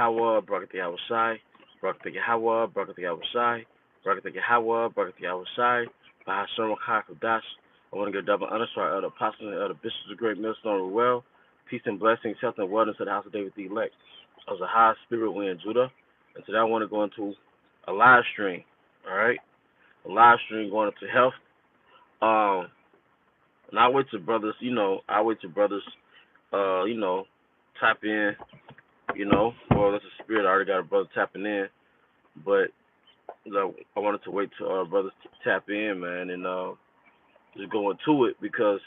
Yahweh, Barakatah Yahweh Shai, Barakatah Yahweh, Barakatah Yahweh Shai, Barakatah Yahweh, Barakatah Yahweh Shai, Bahasham Kadash. I want to give double honor to our elder apostles and elder bishops of Great Millstone Well. Peace and blessings, health and wellness to the house of David the elect. As a high spirit, we in Judah. And today I want to go into a live stream. All right, a live stream going into health. And I wait till brothers, tap in, well, that's a spirit. I already got a brother tapping in, but I wanted to wait till brothers tap in, man, and just go into it because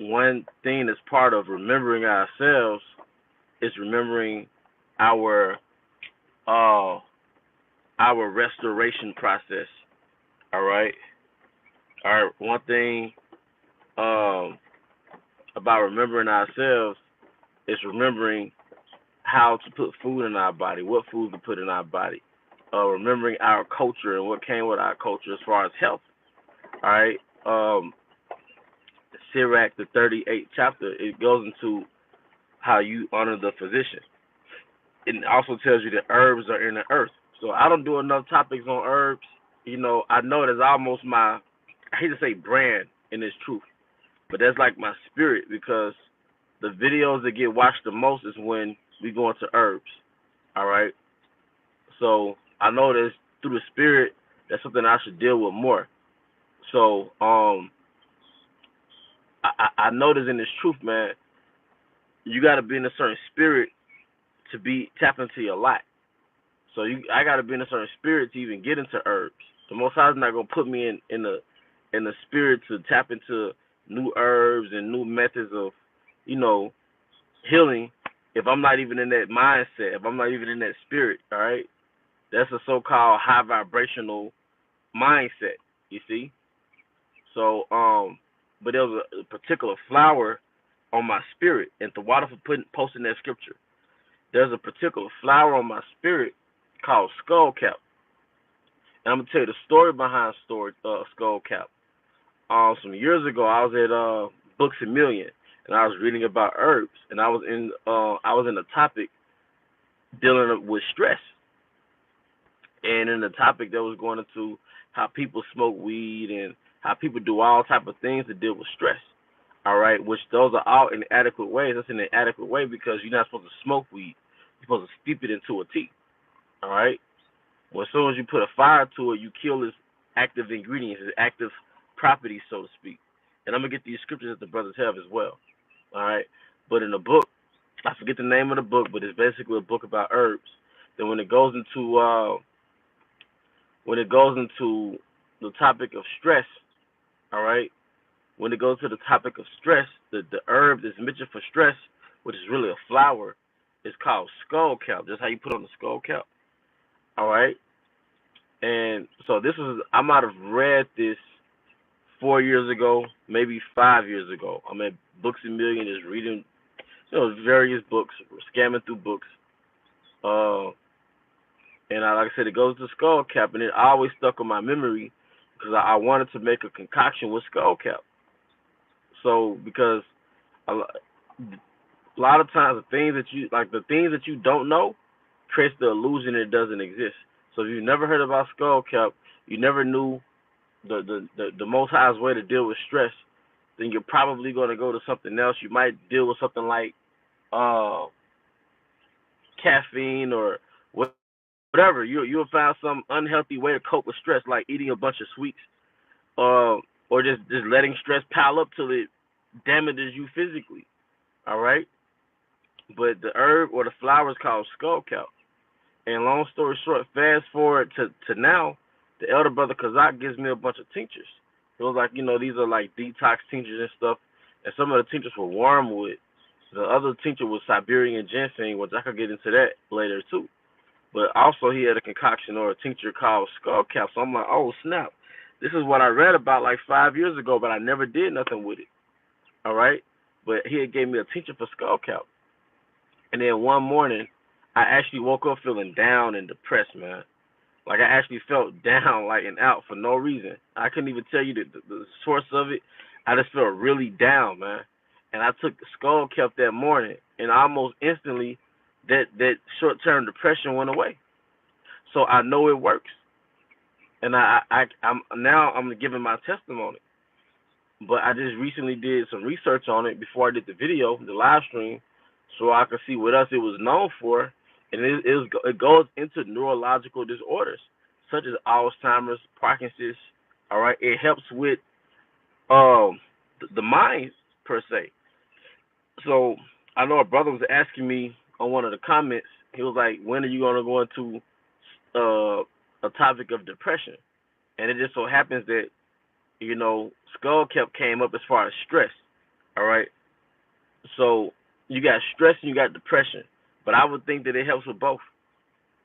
one thing that's part of remembering ourselves is remembering our uh our restoration process. All right. All right. One thing about remembering ourselves is remembering how to put food in our body, what food to put in our body. Remembering our culture and what came with our culture as far as health. All right. Sirach, the 38th chapter, it goes into how you honor the physician. It also tells you that herbs are in the earth. So I don't do enough topics on herbs. I know that's almost my, I hate to say brand in this truth, but that's like my spirit because the videos that get watched the most is when we go into herbs. All right. So I know that through the spirit, that's something I should deal with more. So I know this in this truth, man. You got to be in a certain spirit to be tap into your lot. So I got to be in a certain spirit to even get into herbs. The Most High is not gonna put me in the spirit to tap into new herbs and new methods of, healing if I'm not even in that mindset, if I'm not even in that spirit. All right, that's a so-called high vibrational mindset. You see. So but there was a particular flower on my spirit, and the water for posting that scripture. There's a particular flower on my spirit called skullcap. And I'm gonna tell you the story behind skullcap. Some years ago, I was at Books a Million, and I was reading about herbs, and I was in a topic dealing with stress, and in the topic that was going into how people smoke weed and how people do all type of things to deal with stress. All right, which those are all inadequate ways. That's an inadequate way because you're not supposed to smoke weed. You're supposed to steep it into a tea. All right. Well, as soon as you put a fire to it, you kill its active ingredients, its active properties, so to speak. And I'm gonna get these scriptures that the brothers have as well. All right. But in the book, I forget the name of the book, but it's basically a book about herbs. Then when it goes into the topic of stress, all right. When it goes to the topic of stress, the herb that's mentioned for stress, which is really a flower, is called skullcap. Just how you put on the skullcap. All right. And so I might have read this 4 years ago, maybe 5 years ago. I'm at Books a Million, is reading, various books, scamming through books. Uh, and like I said, it goes to skullcap, and it always stuck in my memory because I wanted to make a concoction with skullcap. So because a lot of times the things that you don't know creates the illusion it doesn't exist. So if you've never heard about skullcap, you never knew the most highest way to deal with stress, then you're probably going to go to something else. You might deal with something like uh, caffeine or whatever. You'll find some unhealthy way to cope with stress, like eating a bunch of sweets, uh, or just letting stress pile up till it damages you physically. All right, but the herb or the flower is called skullcap. And long story short, fast forward to now, the elder brother Kazak gives me a bunch of tinctures. It was like, these are like detox tinctures and stuff. And some of the tinctures were wormwood. The other tincture was Siberian ginseng, which I could get into that later too. But also he had a concoction or a tincture called skullcap. So I'm like, oh snap. This is what I read about like 5 years ago, but I never did nothing with it. All right? But he had gave me a tincture for skullcap. And then one morning, I actually woke up feeling down and depressed, man. Like I actually felt down, like and out for no reason. I couldn't even tell you the source of it. I just felt really down, man. And I took skullcap that morning, and almost instantly, that short term depression went away. So I know it works, and I'm giving my testimony. But I just recently did some research on it before I did the video, the live stream, so I could see what else it was known for, and it goes into neurological disorders such as Alzheimer's, Parkinson's. All right, it helps with the mind per se. So I know a brother was asking me on one of the comments. He was like, "When are you gonna go into a topic of depression?" And it just so happens that Skull Cap came up as far as stress. All right, so you got stress and you got depression, but I would think that it helps with both.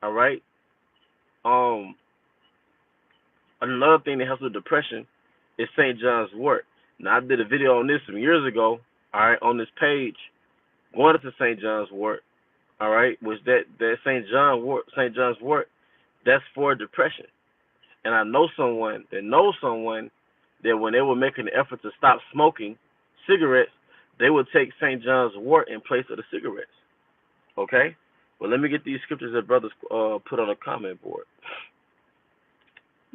All right. Um, Another thing that helps with depression is St. John's Wort. Now I did a video on this some years ago. All right, on this page, going into St. John's Wort. All right, was that St. John's Wort, that's for depression. And I know someone that knows someone that when they were making the effort to stop smoking cigarettes, they would take St. John's Wort in place of the cigarettes. Okay? Well, let me get these scriptures that brothers put on a comment board.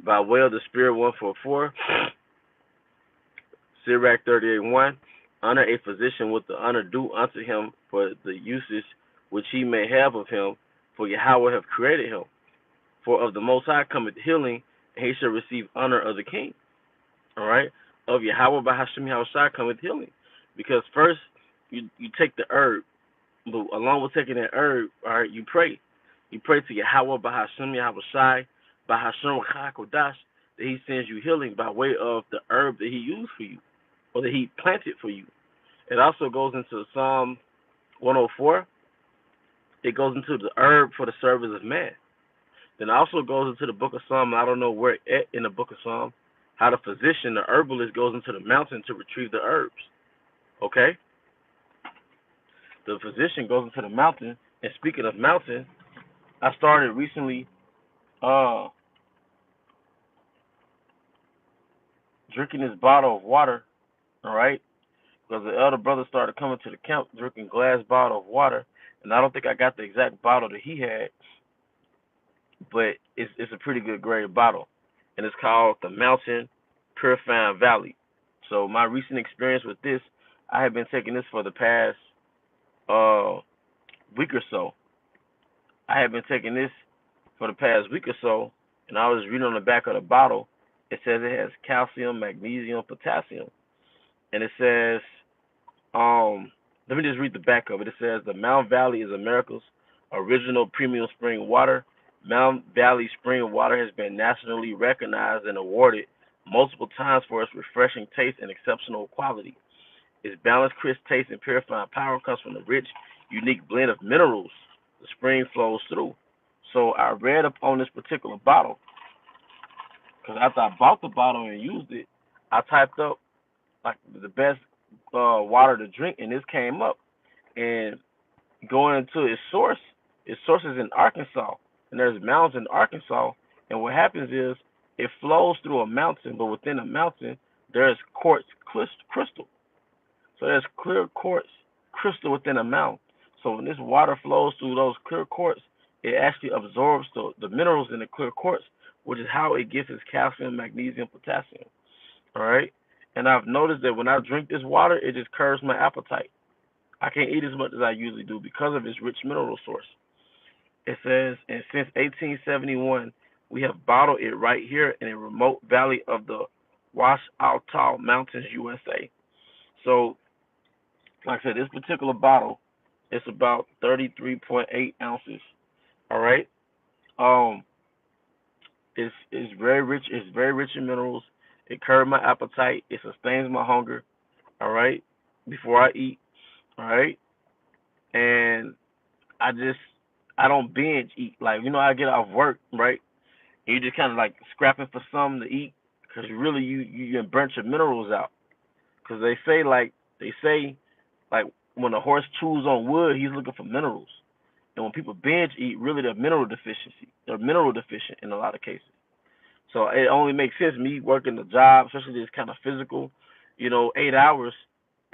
By way of the Spirit 144, Sirach 38:1, honor a physician with the honor due unto him for the uses which he may have of him, for Yahweh have created him. For of the Most High cometh healing, and he shall receive honor of the king. All right? Of Yahweh by Hashem Yahushua cometh healing. Because first, you take the herb, but along with taking that herb, all right, you pray. You pray to Yahweh by Hashem Yahushua, by Hashem Kodash, that he sends you healing by way of the herb that he used for you, or that he planted for you. It also goes into Psalm 104. It goes into the herb for the service of man. Then it also goes into the book of Psalm. I don't know where in the book of Psalm, how the physician, the herbalist, goes into the mountain to retrieve the herbs. Okay? The physician goes into the mountain. And speaking of mountain, I started recently drinking this bottle of water, all right? Because the elder brother started coming to the camp drinking glass bottle of water, and I don't think I got the exact bottle that he had, but it's a pretty good grade bottle, and it's called the Mountain Purifying Valley. So my recent experience with this, I have been taking this for the past week or so. I have been taking this for the past week or so, and I was reading on the back of the bottle. It says it has calcium, magnesium, potassium, and it says, let me just read the back of it. It says the Mount Valley is America's original premium spring water. Mount Valley spring water has been nationally recognized and awarded multiple times for its refreshing taste and exceptional quality. Its balanced, crisp taste and purifying power comes from the rich, unique blend of minerals the spring flows through. So I read up on this particular bottle, because after I bought the bottle and used it, I typed up like the best water to drink, and this came up. And going into its source is in Arkansas, and there's mountains in Arkansas. And what happens is it flows through a mountain, but within a mountain there's quartz crystal. So there's clear quartz crystal within a mountain. So when this water flows through those clear quartz, it actually absorbs the minerals in the clear quartz, which is how it gets its calcium, magnesium, potassium. All right. And I've noticed that when I drink this water, it just curbs my appetite. I can't eat as much as I usually do because of its rich mineral source. It says, and since 1871, we have bottled it right here in a remote valley of the Wash Al Tal Mountains, USA. So, like I said, this particular bottle, it's about 33.8 ounces. All right. It's very rich. It's very rich in minerals. It curbs my appetite. It sustains my hunger. All right. Before I eat. All right. And I don't binge eat. Like, I get off work, right? And you just kind of like scrapping for something to eat, because really you burnt your minerals out. Because they say like when a horse chews on wood, he's looking for minerals. And when people binge eat, really they're mineral deficient in a lot of cases. So it only makes sense, me working the job, especially this kind of physical, 8 hours,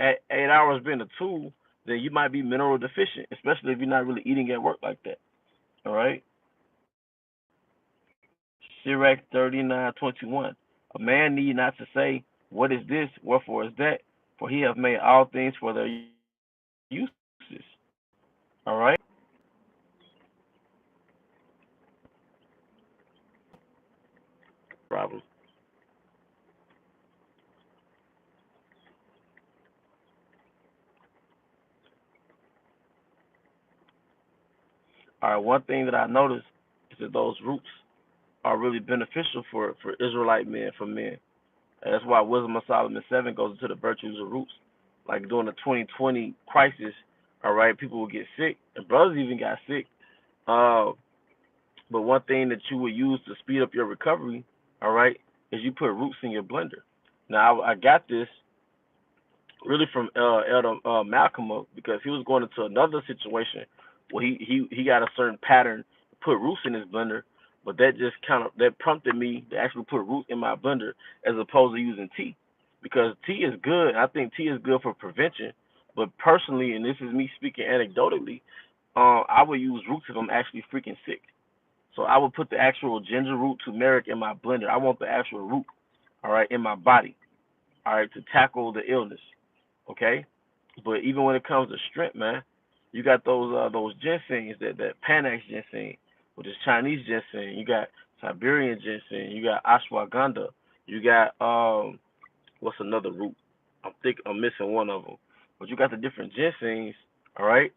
at 8 hours being a tool, then you might be mineral deficient, especially if you're not really eating at work like that. All right. Sirach 39:21. A man need not to say, what is this? Wherefore is that? For he hath made all things for their uses. All right. Problem. All right. One thing that I noticed is that those roots are really beneficial for Israelite men, for men. And that's why Wisdom of Solomon 7 goes into the virtues of roots. Like during the 2020 crisis, all right, people would get sick, and brothers even got sick. Uh, but one thing that you would use to speed up your recovery, all right, is you put roots in your blender. Now, I got this really from Elder Malcolm because he was going into another situation where he got a certain pattern to put roots in his blender, but that just kind of that prompted me to actually put roots in my blender as opposed to using tea, because tea is good. I think tea is good for prevention, but personally, and this is me speaking anecdotally, I would use roots if I'm actually freaking sick. So I would put the actual ginger root turmeric in my blender. I want the actual root, all right, in my body, all right, to tackle the illness. Okay, but even when it comes to strength, man, you got those ginsengs, that Panax ginseng, which is Chinese ginseng. You got Siberian ginseng. You got ashwagandha. You got what's another root? I'm missing one of them. But you got the different ginsengs, all right,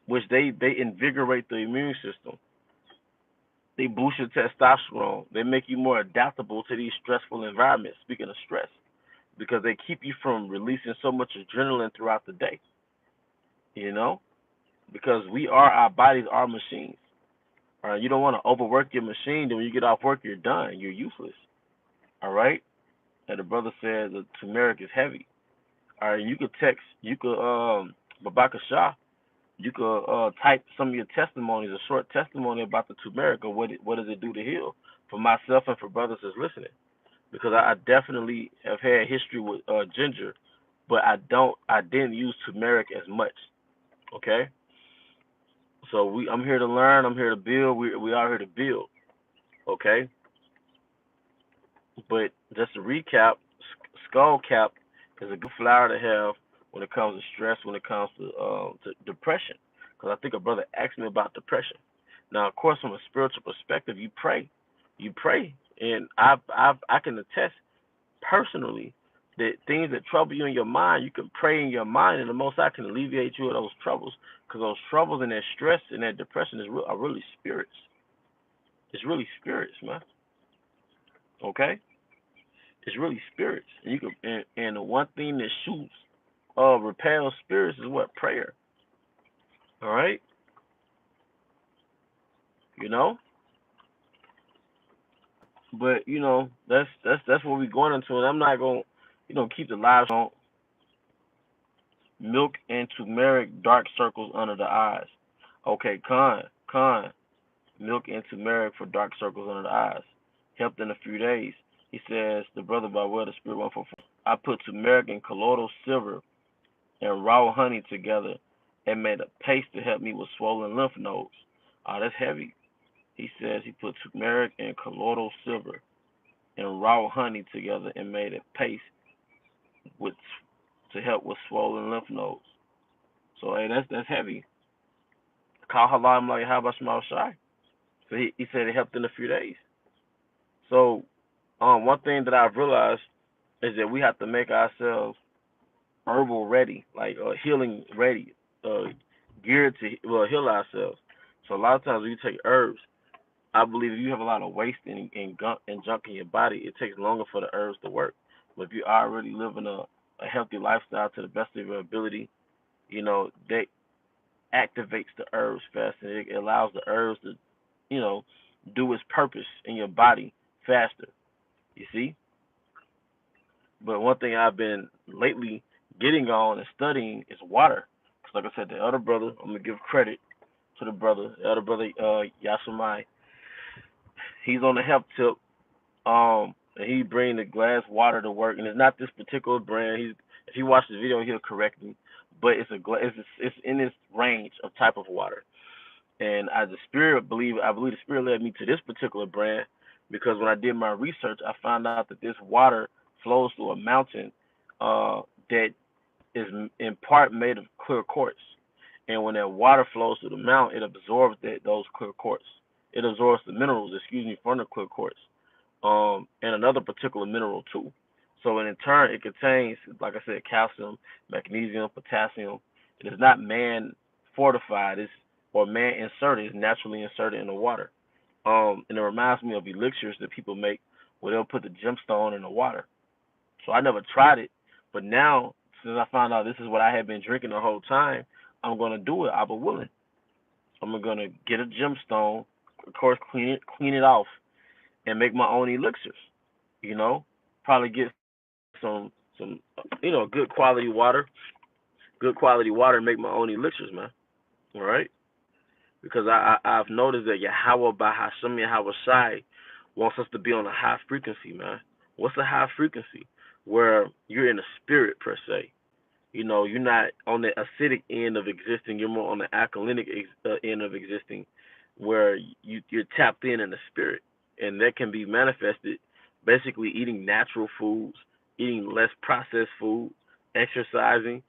which they invigorate the immune system. They boost your testosterone. They make you more adaptable to these stressful environments. Speaking of stress, because they keep you from releasing so much adrenaline throughout the day. You know, because we are our bodies, our machines. All right, you don't want to overwork your machine. Then when you get off work, you're done. You're useless. All right. And the brother said the turmeric is heavy. All right, you could text, you could Babaka Shah, you could type some of your testimonies, a short testimony about the turmeric or what does it do to heal, for myself and for brothers that's listening, because I definitely have had history with ginger, but I didn't use turmeric as much. Okay, so I'm here to learn, I'm here to build, we are here to build. Okay, but just to recap, skull cap is a good flower to have when it comes to stress, when it comes to depression, because I think a brother asked me about depression. Now, of course, from a spiritual perspective, you pray, and I can attest personally that things that trouble you in your mind, you can pray in your mind, and the Most High can alleviate you of those troubles. Because those troubles and that stress and that depression are really spirits. It's really spirits, man. Okay, it's really spirits. And you can, and the one thing that shoots, repels spirits is what, prayer. All right, you know. But that's what we're going into, and I'm not gonna, keep the lives on milk and turmeric, dark circles under the eyes. Okay, con. Milk and turmeric for dark circles under the eyes. Helped in a few days. He says, the brother by way of the spirit 144. I put turmeric and colloidal silver and raw honey together and made a paste to help me with swollen lymph nodes. Oh, that's heavy. He says he put turmeric and colloidal silver and raw honey together and made a paste with to help with swollen lymph nodes. So hey, that's heavy. Call halam like how about small shy? So he said it helped in a few days. So one thing that I've realized is that we have to make ourselves herbal ready, like healing ready, uh, geared to heal ourselves. So a lot of times when you take herbs, I believe if you have a lot of waste and junk in your body, it takes longer for the herbs to work. But if you're already living a healthy lifestyle to the best of your ability, that activates the herbs faster. It allows the herbs to, you know, do its purpose in your body faster. You see? But one thing I've been lately getting on and studying is water. 'Cause like I said, the other brother, I'm gonna give credit to the other brother, Yasumai. He's on the help tip. And he bring the glass water to work, and it's not this particular brand. If he watches the video, he'll correct me. but it's in this range of type of water. And I believe the spirit led me to this particular brand because when I did my research, I found out that this water flows through a mountain that is in part made of clear quartz. And when that water flows through the mountain, it absorbs those clear quartz. It absorbs the minerals, from the clear quartz, and another particular mineral too. So in turn, it contains, like I said, calcium, magnesium, potassium. It is not man fortified, or man inserted. It's naturally inserted in the water. And it reminds me of elixirs that people make where they'll put the gemstone in the water. So I never tried it, but now since I found out this is what I had been drinking the whole time, I'm gonna do it. I'm willing. I'm gonna get a gemstone, of course, clean it off, and make my own elixirs. You know, probably get some good quality water, and make my own elixirs, man. All right, because I've noticed that Yahweh by Hashem Yahweh Shai wants us to be on a high frequency, man. What's a high frequency? Where you're in the spirit per se. You know, you're not on the acidic end of existing. You're more on the alkalinic end of existing, where you're tapped in the spirit, and that can be manifested basically eating natural foods, eating less processed food, exercising,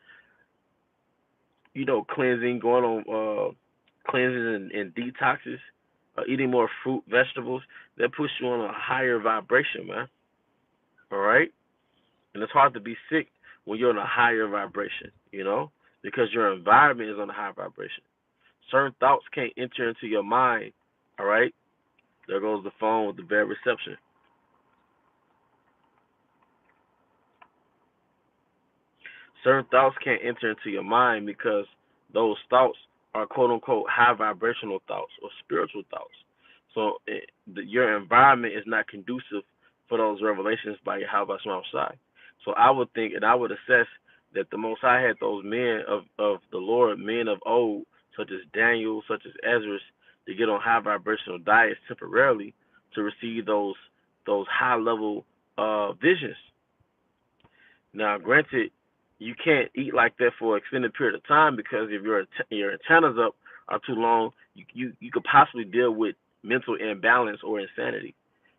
cleansing, going on cleanses and detoxes, eating more fruit, vegetables. That puts you on a higher vibration, man. All right, and it's hard to be sick when you're on a higher vibration, because your environment is on a high vibration. Certain thoughts can't enter into your mind, all right? There goes the phone with the bad reception. Certain thoughts can't enter into your mind because those thoughts are quote unquote high vibrational thoughts or spiritual thoughts. So your environment is not conducive for those revelations by Yahweh Shai. So I would think and I would assess that the Most High had those men of the Lord, men of old, such as Daniel, such as Ezra, to get on high vibrational diets temporarily to receive those high level visions. Now, granted, you can't eat like that for an extended period of time because if your antennas up are too long, you could possibly deal with mental imbalance or insanity.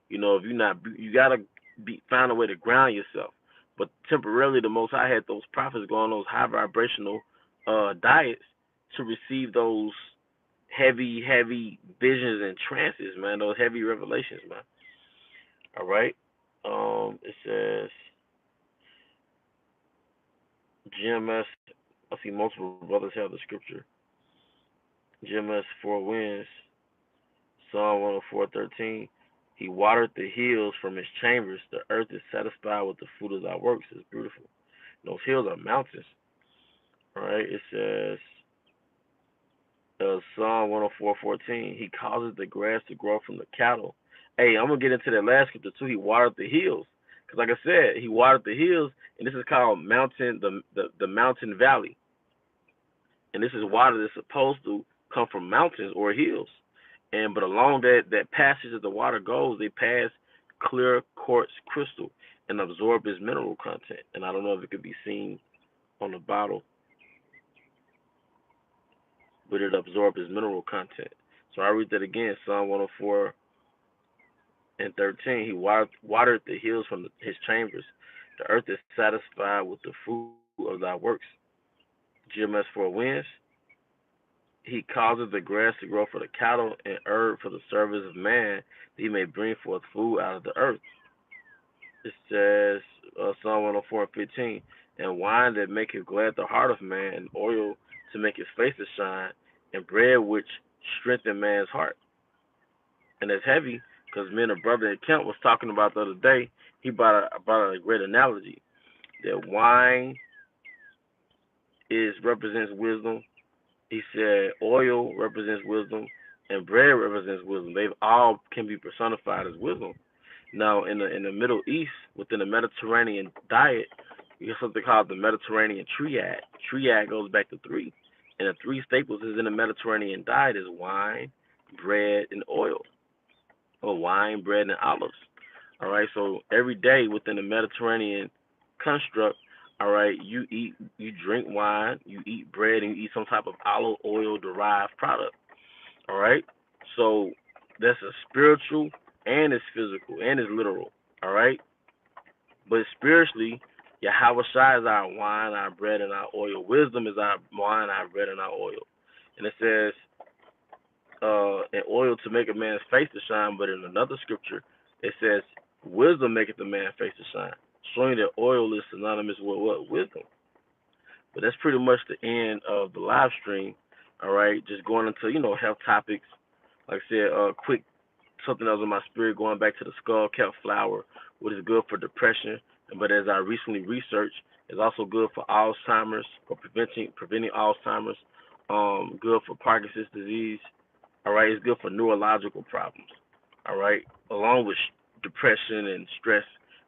If you're not, you gotta find a way to ground yourself. But temporarily, the Most High had those prophets go on those high vibrational diets to receive those heavy visions and trances, man. Those heavy revelations, man. All right. It says GMS. I see multiple brothers have the scripture. GMS 4 Winds, Psalm 104:13. He watered the hills from his chambers. The earth is satisfied with the fruit of thy works. It's beautiful. Those hills are mountains. All right. It says Psalm 104:14. He causes the grass to grow from the cattle. Hey, I'm gonna get into that last scripture too. He watered the hills, because like I said, he watered the hills, and this is called the mountain valley, and this is water that's supposed to come from mountains or hills. But along that passage that the water goes, they pass clear quartz crystal and absorb its mineral content. And I don't know if it could be seen on the bottle, but it absorbs its mineral content. So I read that again, Psalm 104:13. He watered the hills from his chambers. The earth is satisfied with the fruit of thy works. GMS 4 Winds. He causes the grass to grow for the cattle and herb for the service of man, that he may bring forth food out of the earth. It says, Psalm 104:15, and wine that maketh glad the heart of man, and oil to make his face to shine, and bread which strengthen man's heart. And it's heavy, because me and a brother in Kent was talking about the other day. He brought a great analogy that wine represents wisdom. He said oil represents wisdom and bread represents wisdom. They all can be personified as wisdom. Now, in the Middle East, within the Mediterranean diet, you have something called the Mediterranean triad. Triad goes back to three, and the three staples is in the Mediterranean diet is wine, bread, and oil, or wine, bread, and olives. All right, so every day within the Mediterranean construct, All right, you drink wine, you eat bread, and you eat some type of olive oil derived product. All right, so that's a spiritual and it's physical and it's literal. All right, but spiritually, Yahweh Shai is our wine, our bread, and our oil. Wisdom is our wine, our bread, and our oil. And it says, in oil to make a man's face to shine, but in another scripture, it says, wisdom maketh a man's face to shine, showing that oil is synonymous with what? Wisdom. But that's pretty much the end of the live stream. All right, just going into health topics. Like I said, quick something that was in my spirit, going back to the skull cap flower, what is good for depression, but as I recently researched, it's also good for Alzheimer's, for preventing Alzheimer's, good for Parkinson's disease. All right, it's good for neurological problems. All right, along with depression and stress,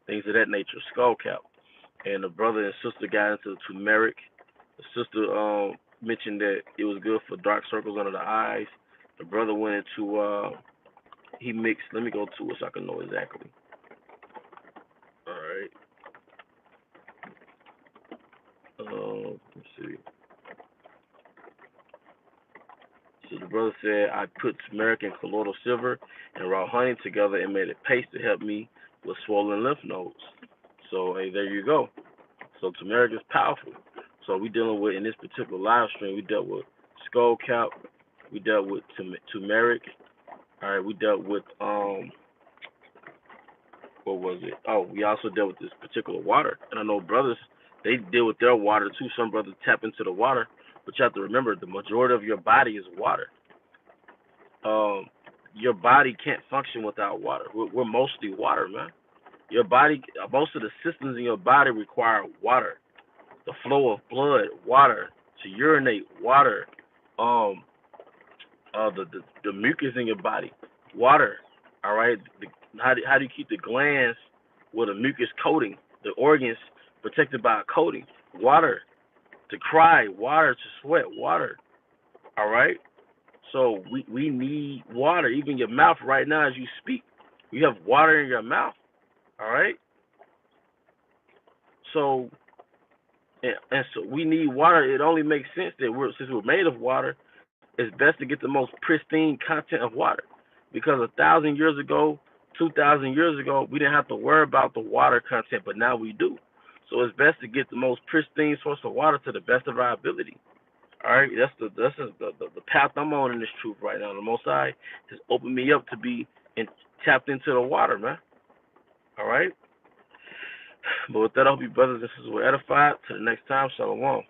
things of that nature. Skull cap, and the brother and sister got into turmeric. The sister mentioned that it was good for dark circles under the eyes. The brother went into he mixed. Let me go to it so I can know exactly. All right. Let's see. So the brother said I put turmeric and colloidal silver and raw honey together and made a paste to help me with swollen lymph nodes. So hey, there you go. So turmeric is powerful. So we dealing with in this particular live stream, we dealt with skull cap, we dealt with turmeric. All right, we dealt with what was it? Oh, we also dealt with this particular water. And I know brothers, they deal with their water too. Some brothers tap into the water, but you have to remember the majority of your body is water. Your body can't function without water. We're mostly water, man. Your body, most of the systems in your body require water. The flow of blood, water. To urinate, water. Um, the mucus in your body, water. All right. How do you keep the glands with a mucus coating? The organs protected by a coating. Water. To cry, water. To sweat, water. All right. So we need water. Even your mouth right now as you speak, you have water in your mouth. All right. So and so we need water. It only makes sense that since we're made of water, it's best to get the most pristine content of water. Because 1,000 years ago, 2,000 years ago, we didn't have to worry about the water content, but now we do. So it's best to get the most pristine source of water to the best of our ability. All right, that's the path I'm on in this truth right now. The Most High has opened me up to be tapped into the water, man. All right. But with that, I hope you brothers and sisters were edified. Till the next time, shalom.